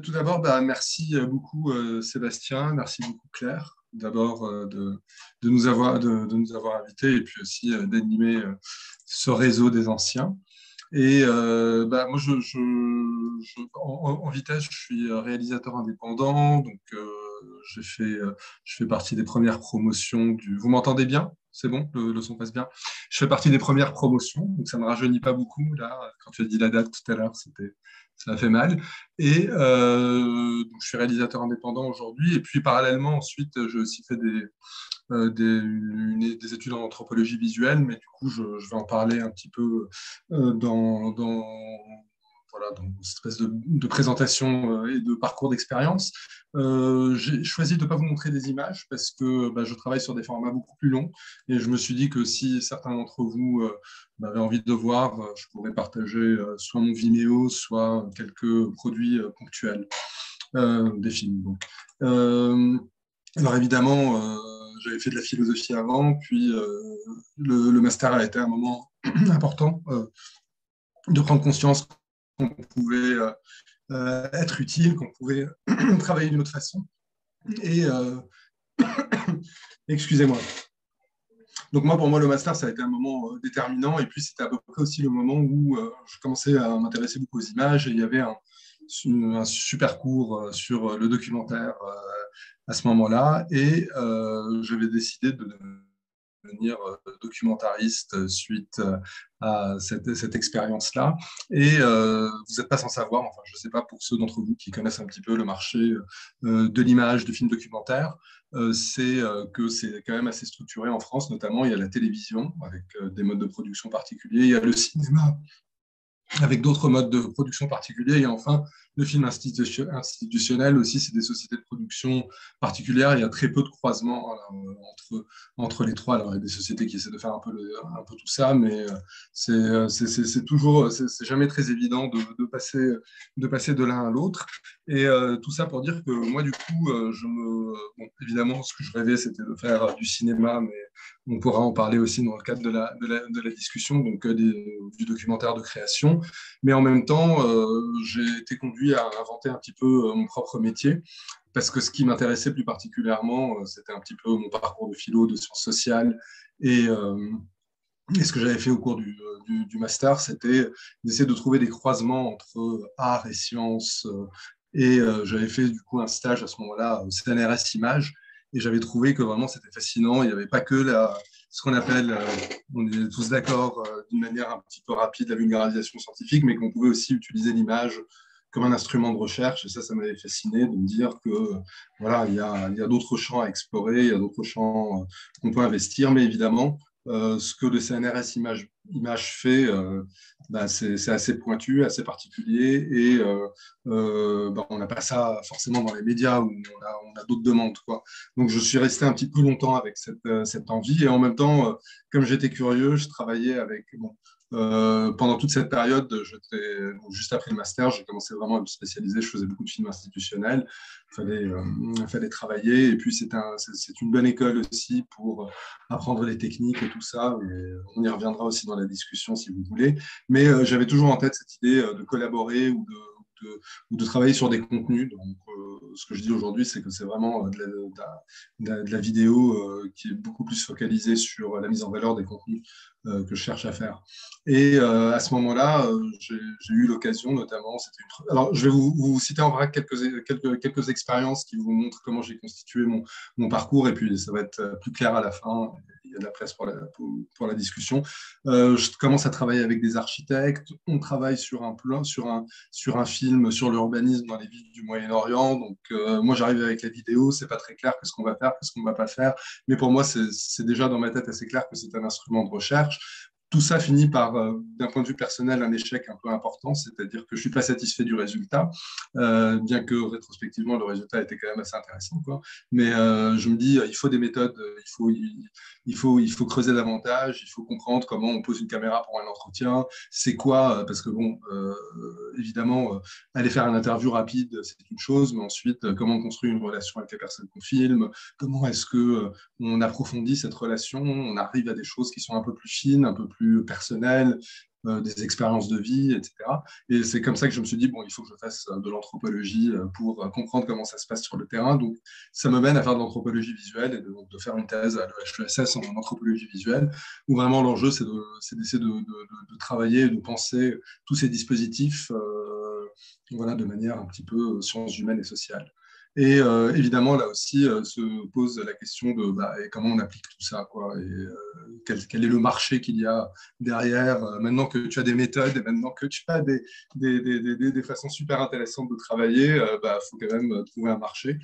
Tout d'abord, merci beaucoup Sébastien, merci beaucoup Claire, d'abord de nous avoir invités et puis aussi d'animer ce réseau des anciens. Et moi, en vitesse, je suis réalisateur indépendant, donc je fais partie des premières promotions du... Vous m'entendez bien? C'est bon, le son passe bien. Je fais partie des premières promotions, donc ça ne me rajeunit pas beaucoup. Là, quand tu as dit la date tout à l'heure, ça a fait mal. Et donc, je suis réalisateur indépendant aujourd'hui. Et puis, parallèlement, ensuite, j'ai aussi fait des études en anthropologie visuelle, mais du coup, je vais en parler un petit peu voilà, dans une espèce de présentation et de parcours d'expérience. J'ai choisi de ne pas vous montrer des images parce que je travaille sur des formats beaucoup plus longs et je me suis dit que si certains d'entre vous avaient envie de voir, je pourrais partager soit mon Vimeo, soit quelques produits ponctuels des films. Donc. Alors évidemment, j'avais fait de la philosophie avant, puis le master a été un moment important de prendre conscience qu'on pouvait être utile, qu'on pouvait travailler d'une autre façon. Et excusez-moi. Donc moi, pour moi, le master, ça a été un moment déterminant, et puis c'était à peu près aussi le moment où je commençais à m'intéresser beaucoup aux images, et il y avait un super cours sur le documentaire à ce moment-là, et j'avais décidé de devenir documentariste suite à cette expérience-là. Et vous n'êtes pas sans savoir, enfin je ne sais pas pour ceux d'entre vous qui connaissent un petit peu le marché de l'image, de films documentaires, c'est que c'est quand même assez structuré en France, notamment il y a la télévision avec des modes de production particuliers, il y a le cinéma avec d'autres modes de production particuliers. Et enfin, le film institutionnel aussi, c'est des sociétés de production particulières. Il y a très peu de croisements entre les trois. Alors, il y a des sociétés qui essaient de faire un peu tout ça, mais c'est toujours, c'est jamais très évident de passer de l'un à l'autre. Et tout ça pour dire que moi, du coup, bon, évidemment, ce que je rêvais, c'était de faire du cinéma, mais on pourra en parler aussi dans le cadre de la discussion, donc du documentaire de création. Mais en même temps, j'ai été conduit à inventer un petit peu mon propre métier, parce que ce qui m'intéressait plus particulièrement, c'était un petit peu mon parcours de philo, de sciences sociales, et, euh, et ce que j'avais fait au cours du master, c'était d'essayer de trouver des croisements entre art et sciences. Et j'avais fait du coup un stage à ce moment-là au CNRS Images, et j'avais trouvé que vraiment c'était fascinant. Il n'y avait pas que ce qu'on appelle, on est tous d'accord, d'une manière un petit peu rapide, la vulgarisation scientifique, mais qu'on pouvait aussi utiliser l'image comme un instrument de recherche. Et ça m'avait fasciné de me dire que voilà, il y a d'autres champs à explorer, il y a d'autres champs qu'on peut investir, mais évidemment, ce que le CNRS Image fait, c'est assez pointu, assez particulier, et on n'a pas ça forcément dans les médias où on a d'autres demandes, quoi. Donc je suis resté un petit peu longtemps avec cette envie, et en même temps, comme j'étais curieux, je travaillais avec... Bon, pendant toute cette période, juste après le master, j'ai commencé vraiment à me spécialiser. Je faisais beaucoup de films institutionnels. Fallait travailler. Et puis, c'est une bonne école aussi pour apprendre les techniques et tout ça. Et on y reviendra aussi dans la discussion si vous voulez. Mais j'avais toujours en tête cette idée de collaborer ou de travailler sur des contenus. Donc, ce que je dis aujourd'hui, c'est que c'est vraiment de la vidéo qui est beaucoup plus focalisée sur la mise en valeur des contenus que je cherche à faire. Et à ce moment-là, j'ai eu l'occasion notamment, alors je vais vous citer en vrac quelques expériences qui vous montrent comment j'ai constitué mon parcours, et puis ça va être plus clair à la fin. Il y a de la place pour la discussion. Je commence à travailler avec des architectes. On travaille sur un plan, sur un film sur l'urbanisme dans les villes du Moyen-Orient. Donc, moi, j'arrive avec la vidéo. C'est pas très clair qu'est-ce qu'on va faire, qu'est-ce qu'on va pas faire. Mais pour moi, c'est déjà dans ma tête assez clair que c'est un instrument de recherche. Tout ça finit par, d'un point de vue personnel, un échec un peu important, c'est-à-dire que je ne suis pas satisfait du résultat, bien que rétrospectivement, le résultat était quand même assez intéressant, quoi. Mais je me dis, il faut des méthodes, il faut creuser davantage, il faut comprendre comment on pose une caméra pour un entretien, c'est quoi, parce que bon, évidemment, aller faire une interview rapide, c'est une chose, mais ensuite, comment on construit une relation avec les personnes qu'on filme, comment est-ce que on approfondit cette relation, on arrive à des choses qui sont un peu plus fines, un peu plus personnelles, des expériences de vie, etc. Et c'est comme ça que je me suis dit, bon, il faut que je fasse de l'anthropologie pour comprendre comment ça se passe sur le terrain. Donc, ça me mène à faire de l'anthropologie visuelle et de faire une thèse à l'EHESS en anthropologie visuelle, où vraiment l'enjeu, c'est d'essayer de travailler, de penser tous ces dispositifs voilà, de manière un petit peu sciences humaines et sociales. Et évidemment, là aussi, se pose la question de et comment on applique tout ça, quoi, et quel est le marché qu'il y a derrière. Maintenant que tu as des méthodes et maintenant que tu as des façons super intéressantes de travailler, il faut quand même trouver un marché.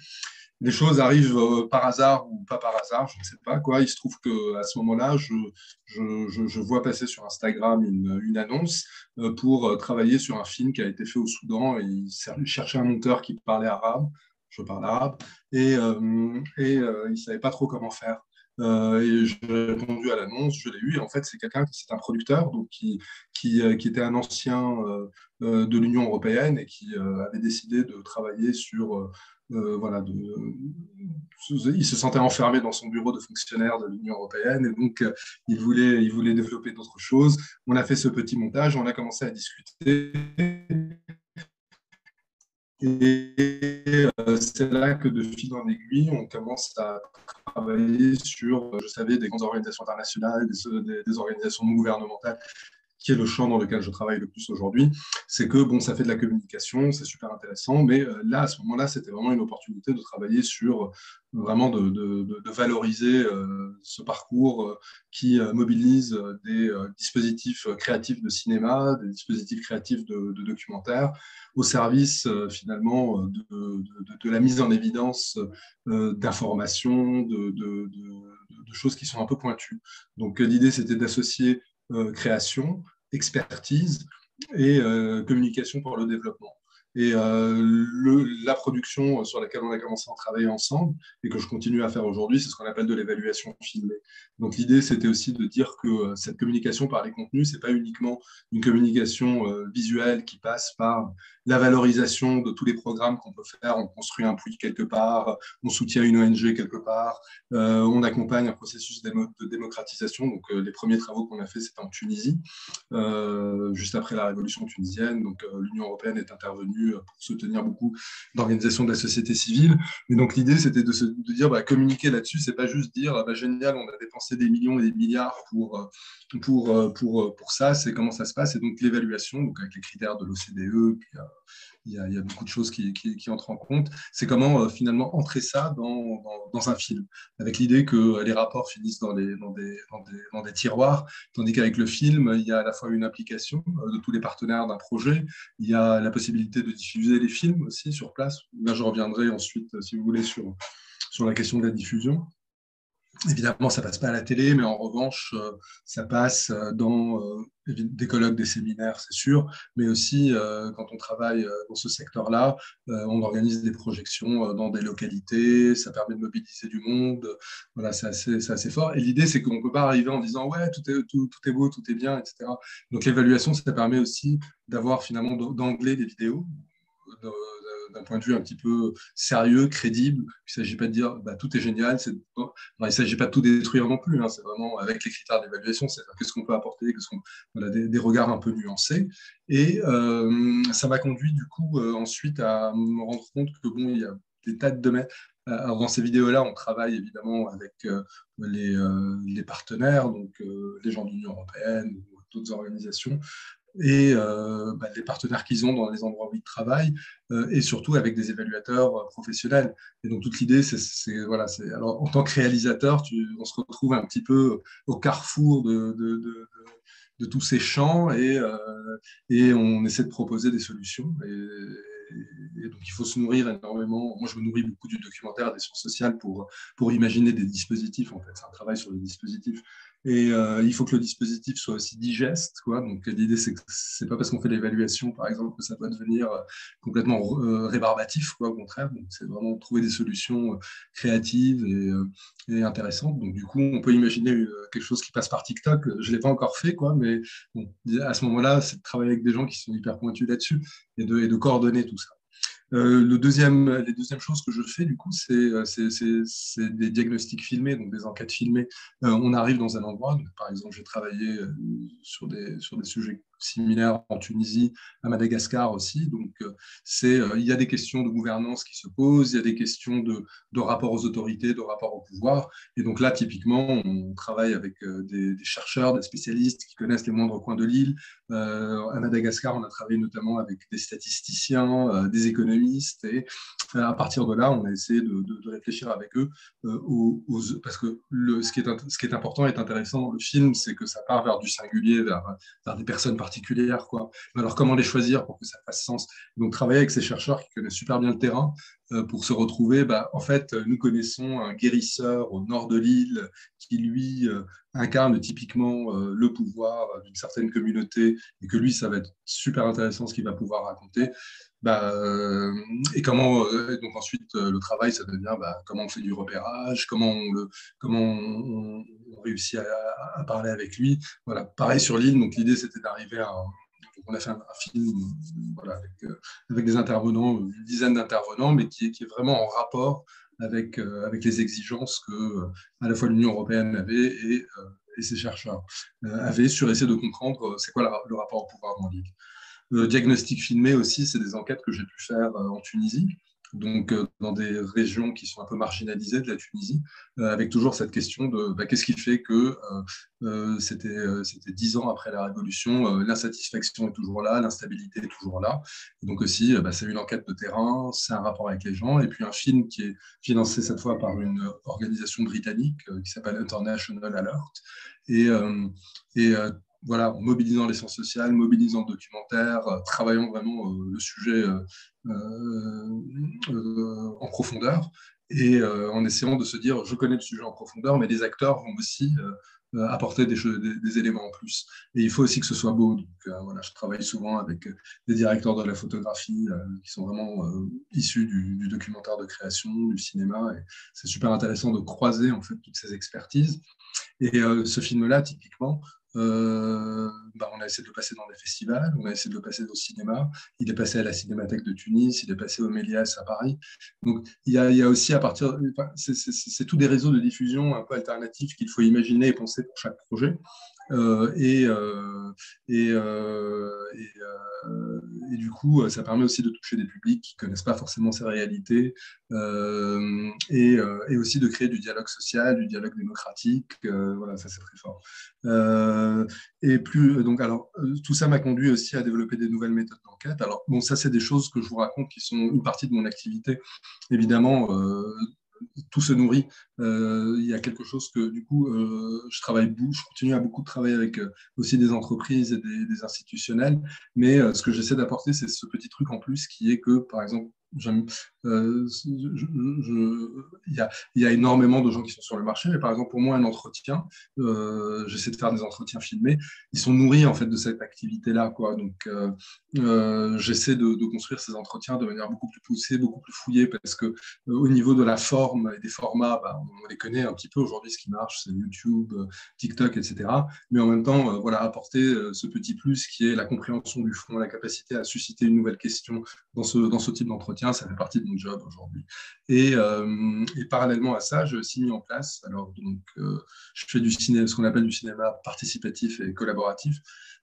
Les choses arrivent par hasard ou pas par hasard, je ne sais pas quoi. Il se trouve qu'à ce moment-là, je vois passer sur Instagram une annonce pour travailler sur un film qui a été fait au Soudan. Et il cherchait un monteur qui parlait arabe. Je parle arabe. Et il ne savait pas trop comment faire. Et j'ai répondu à l'annonce, je l'ai eu. Et en fait, c'est un producteur donc qui était un ancien de l'Union européenne et qui avait décidé de travailler sur voilà, il se sentait enfermé dans son bureau de fonctionnaire de l'Union européenne et donc il voulait développer d'autres choses. On a fait ce petit montage, on a commencé à discuter et c'est là que de fil en aiguille, on commence à travailler sur, je savais, des grandes organisations internationales, des organisations non gouvernementales qui est le champ dans lequel je travaille le plus aujourd'hui, c'est que bon, ça fait de la communication, c'est super intéressant, mais là, à ce moment-là, c'était vraiment une opportunité de travailler sur vraiment de valoriser ce parcours qui mobilise des dispositifs créatifs de cinéma, des dispositifs créatifs de documentaire, au service finalement de la mise en évidence d'informations, de choses qui sont un peu pointues. Donc l'idée, c'était d'associer création, expertise et communication pour le développement. Et la production sur laquelle on a commencé à travailler ensemble et que je continue à faire aujourd'hui, c'est ce qu'on appelle de l'évaluation filmée. Donc l'idée, c'était aussi de dire que cette communication par les contenus, c'est pas uniquement une communication visuelle qui passe par la valorisation de tous les programmes qu'on peut faire. On construit un puits quelque part, on soutient une ONG quelque part, on accompagne un processus de démocratisation. Donc les premiers travaux qu'on a fait, c'était en Tunisie, juste après la révolution tunisienne. Donc l'Union européenne est intervenue pour soutenir beaucoup d'organisations de la société civile. Et donc l'idée, c'était de dire, communiquer là-dessus, c'est pas juste dire, génial, on a dépensé des millions et des milliards pour ça, c'est comment ça se passe. Et donc l'évaluation, donc avec les critères de l'OCDE, puis il y a beaucoup de choses qui entrent en compte. C'est comment finalement entrer ça dans un film, avec l'idée que les rapports finissent dans des tiroirs, tandis qu'avec le film, il y a à la fois une implication de tous les partenaires d'un projet, il y a la possibilité de diffuser les films aussi sur place. Là, je reviendrai ensuite, si vous voulez, sur la question de la diffusion. Évidemment, ça passe pas à la télé, mais en revanche, ça passe dans des colloques, des séminaires, c'est sûr, mais aussi quand on travaille dans ce secteur-là, on organise des projections dans des localités, ça permet de mobiliser du monde, voilà, c'est assez fort. Et l'idée, c'est qu'on ne peut pas arriver en disant ouais, tout est beau, tout est bien, etc. Donc l'évaluation, ça permet aussi d'avoir finalement d'angler des vidéos d'un point de vue un petit peu sérieux, crédible. Il ne s'agit pas de dire tout est génial. Non, il ne s'agit pas de tout détruire non plus. Hein. C'est vraiment avec les critères d'évaluation, c'est-à-dire qu'est-ce qu'on peut apporter, voilà, des regards un peu nuancés. Et ça m'a conduit du coup ensuite à me rendre compte que bon, il y a des tas de domaines. Alors, dans ces vidéos-là, on travaille évidemment avec les partenaires, donc les gens de l'Union européenne ou d'autres organisations, et les partenaires qu'ils ont dans les endroits où ils travaillent, et surtout avec des évaluateurs professionnels. Et donc toute l'idée, voilà, alors en tant que réalisateur, on se retrouve un petit peu au carrefour de tous ces champs et on essaie de proposer des solutions. Et donc il faut se nourrir énormément. Moi, je me nourris beaucoup du documentaire, des sciences sociales pour imaginer des dispositifs. En fait, c'est un travail sur les dispositifs. Et il faut que le dispositif soit aussi digeste, quoi. Donc l'idée, c'est que c'est pas parce qu'on fait l'évaluation, par exemple, que ça doit devenir complètement rébarbatif, quoi, au contraire. Donc c'est vraiment trouver des solutions créatives et intéressantes. Donc du coup, on peut imaginer quelque chose qui passe par TikTok. Je l'ai pas encore fait, quoi, mais bon, à ce moment-là, c'est de travailler avec des gens qui sont hyper pointus là-dessus et de coordonner tout ça. Les deuxièmes choses que je fais, du coup, c'est des diagnostics filmés, donc des enquêtes filmées. On arrive dans un endroit, donc, par exemple, j'ai travaillé sur des sujets similaire en Tunisie, à Madagascar aussi. Donc, il y a des questions de gouvernance qui se posent, il y a des questions de rapport aux autorités, de rapport au pouvoir. Et donc là, typiquement, on travaille avec des chercheurs, des spécialistes qui connaissent les moindres coins de l'île. À Madagascar, on a travaillé notamment avec des statisticiens, des économistes. Et à partir de là, on a essayé de réfléchir avec eux parce que ce qui est important et intéressant dans le film, c'est que ça part vers du singulier, vers des personnes particulières, quoi. Alors, comment les choisir pour que ça fasse sens? Donc, travailler avec ces chercheurs qui connaissent super bien le terrain pour se retrouver, en fait, nous connaissons un guérisseur au nord de l'île qui, lui, incarne typiquement le pouvoir d'une certaine communauté et que lui, ça va être super intéressant ce qu'il va pouvoir raconter. Et donc ensuite le travail ça devient comment on fait du repérage, comment on réussit à parler avec lui. Voilà, pareil sur l'île. Donc l'idée c'était d'arriver à on a fait un film voilà, avec des intervenants, une dizaine d'intervenants, mais qui est vraiment en rapport avec les exigences que à la fois l'Union européenne avait et ses chercheurs avaient sur essayer de comprendre c'est quoi le rapport au pouvoir dans l'île. Le diagnostic filmé aussi, c'est des enquêtes que j'ai pu faire en Tunisie, donc dans des régions qui sont un peu marginalisées de la Tunisie, avec toujours cette question de qu'est-ce qui fait que c'était 10 ans après la Révolution, l'insatisfaction est toujours là, l'instabilité est toujours là. Et donc aussi, c'est une enquête de terrain, c'est un rapport avec les gens, et puis un film qui est financé cette fois par une organisation britannique qui s'appelle International Alert. Et, voilà, en mobilisant les sciences sociales, mobilisant le documentaire, travaillant vraiment le sujet en profondeur et en essayant de se dire je connais le sujet en profondeur, mais les acteurs vont aussi apporter des éléments en plus. Et il faut aussi que ce soit beau. Donc voilà, je travaille souvent avec des directeurs de la photographie qui sont vraiment issus du documentaire de création, du cinéma. Et c'est super intéressant de croiser en fait toutes ces expertises. Et ce film-là, typiquement, on a essayé de le passer dans des festivals, on a essayé de le passer au cinéma, il est passé à la Cinémathèque de Tunis, il est passé au Méliès à Paris. Donc il y a aussi à partir, c'est tous des réseaux de diffusion un peu alternatifs qu'il faut imaginer et penser pour chaque projet. Euh, et, euh, et, euh, et, et du coup, ça permet aussi de toucher des publics qui ne connaissent pas forcément ces réalités et aussi de créer du dialogue social, du dialogue démocratique. Voilà, ça c'est très fort. Donc, alors, tout ça m'a conduit aussi à développer des nouvelles méthodes d'enquête. Alors, bon, ça c'est des choses que je vous raconte qui sont une partie de mon activité. Évidemment, tout se nourrit. Il y a quelque chose que, du coup, je continue à beaucoup travailler avec aussi des entreprises et des institutionnels, mais ce que j'essaie d'apporter, c'est ce petit truc en plus qui est que, par exemple, il y a énormément de gens qui sont sur le marché, mais par exemple, pour moi, un entretien, j'essaie de faire des entretiens filmés, ils sont nourris en fait de cette activité-là, quoi. Donc, j'essaie de construire ces entretiens de manière beaucoup plus poussée, beaucoup plus fouillée, parce que au niveau de la forme et des formats, on les connaît un petit peu aujourd'hui, ce qui marche, c'est YouTube, TikTok, etc. Mais en même temps, voilà, apporter ce petit plus qui est la compréhension du fond, la capacité à susciter une nouvelle question dans ce type d'entretien, ça fait partie de mon job aujourd'hui. Et parallèlement à ça, j'ai aussi mis en place, alors donc, je fais du cinéma, ce qu'on appelle du cinéma participatif et collaboratif.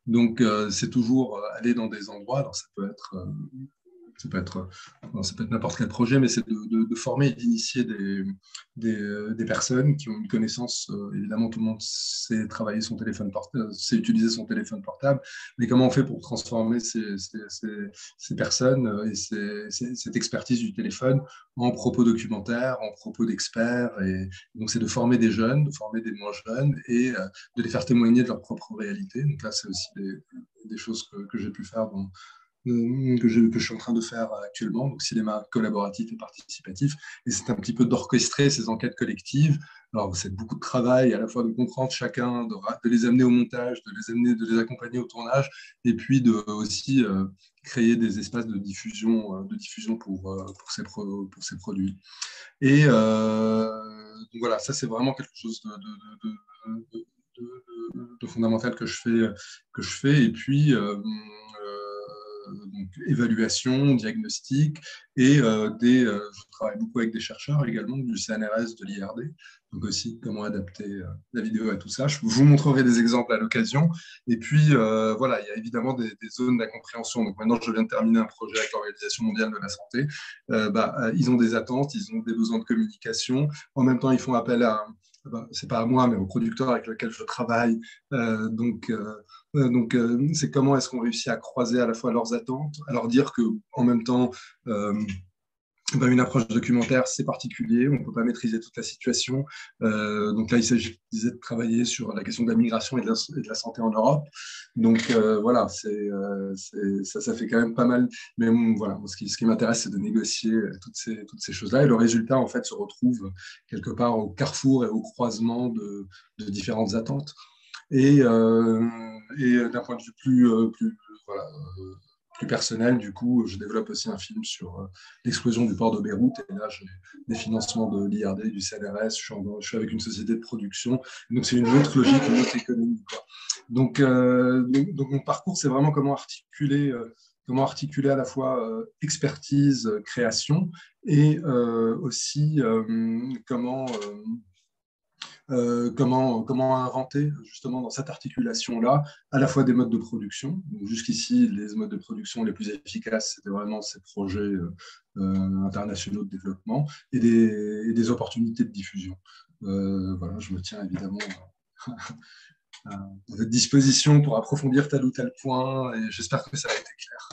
Donc, c'est toujours aller dans des endroits, alors ça peut être, ça peut être n'importe quel projet, mais c'est de former et d'initier des personnes qui ont une connaissance. Évidemment, tout le monde sait travailler son téléphone portable, sait utiliser son téléphone portable, mais comment on fait pour transformer ces personnes et cette expertise du téléphone en propos documentaires, en propos d'experts. Et donc, c'est de former des jeunes, de former des moins jeunes et de les faire témoigner de leur propre réalité. Donc là, c'est aussi des choses que j'ai pu faire que je suis en train de faire actuellement, donc cinéma collaboratif et participatif. Et c'est un petit peu d'orchestrer ces enquêtes collectives. Alors, c'est beaucoup de travail, à la fois de comprendre chacun, de les amener au montage, de les accompagner au tournage, et puis de aussi créer des espaces de diffusion pour ces produits. Et donc voilà, ça c'est vraiment quelque chose de fondamental que je fais. Et puis, donc évaluation, diagnostic, et je travaille beaucoup avec des chercheurs également du CNRS, de l'IRD, donc aussi comment adapter la vidéo à tout ça. Je vous montrerai des exemples à l'occasion. Et puis, voilà, il y a évidemment des zones d'incompréhension. Donc maintenant, je viens de terminer un projet avec l'Organisation mondiale de la santé. Ils ont des attentes, ils ont des besoins de communication. En même temps, ils font appel c'est pas à moi, mais au producteur avec lequel je travaille. C'est comment est-ce qu'on réussit à croiser à la fois leurs attentes, à leur dire que en même temps, une approche documentaire, c'est particulier, on ne peut pas maîtriser toute la situation. Donc là, il s'agit de travailler sur la question de la migration et de la santé en Europe. Donc voilà, ça fait quand même pas mal. Mais voilà, ce qui m'intéresse, c'est de négocier toutes ces choses-là. Et le résultat, en fait, se retrouve quelque part au carrefour et au croisement de différentes attentes. Et d'un point de vue voilà, plus personnel, du coup, je développe aussi un film sur l'explosion du port de Beyrouth. Et là, j'ai des financements de l'IRD, du CNRS. Je suis avec une société de production. Donc, c'est une autre logique, une autre économie, quoi. Donc, mon parcours, c'est vraiment comment articuler à la fois expertise, création, et aussi comment inventer justement dans cette articulation-là à la fois des modes de production. Jusqu'ici, les modes de production les plus efficaces, c'était vraiment ces projets internationaux de développement et des opportunités de diffusion. Voilà, je me tiens évidemment à votre disposition pour approfondir tel ou tel point et j'espère que ça a été clair.